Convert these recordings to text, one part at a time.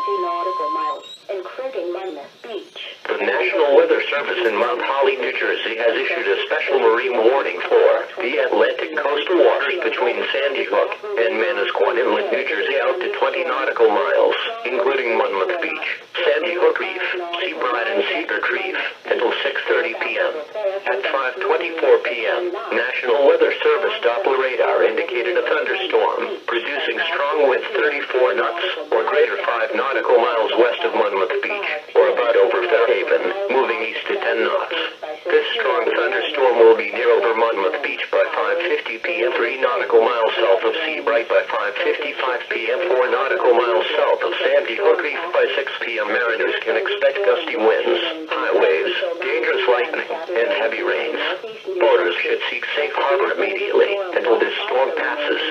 nautical miles, including Monmouth Beach. The National Weather Service in Mount Holly, New Jersey has issued a special marine warning for the Atlantic coastal waters between Sandy Hook and Manasquan Inlet, New Jersey out to 20 nautical miles, including Monmouth Beach, Sandy Hook Reef, Seabright and Cedar Reef, until 6:30 p.m. At 5:24 p.m., National Weather Service Doppler radar indicated a thunderstorm, producing strong winds 34 knots, or greater 5 nautical miles west of Monmouth Beach, or about over Fairhaven, moving east to 10 knots. This strong thunderstorm will be near over Monmouth Beach by 5:50 p.m. 3 nautical miles south of Seabright by 5:55 p.m. 4 nautical miles south of Sandy Hook Reef by 6 p.m. Mariners can expect gusty winds, high waves, dangerous lightning, and heavy rains. Boaters should seek safe harbor immediately until this storm passes.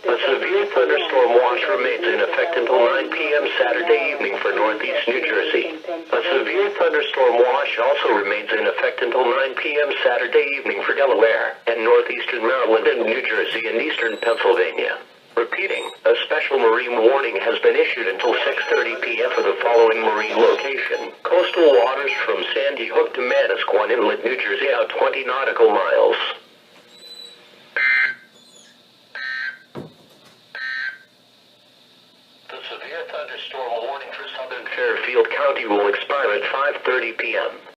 A severe thunderstorm watch remains in effect until 9 p.m. Saturday evening for northeast New Jersey. A severe thunderstorm watch also remains in effect until 9 p.m. Saturday evening for Delaware and northeastern Maryland and New Jersey and eastern Pennsylvania. Repeating, a special marine warning has been issued until 6:30 p.m. for the following marine location. Coastal waters from Sandy Hook to Manasquan Inlet, New Jersey out 20 nautical miles.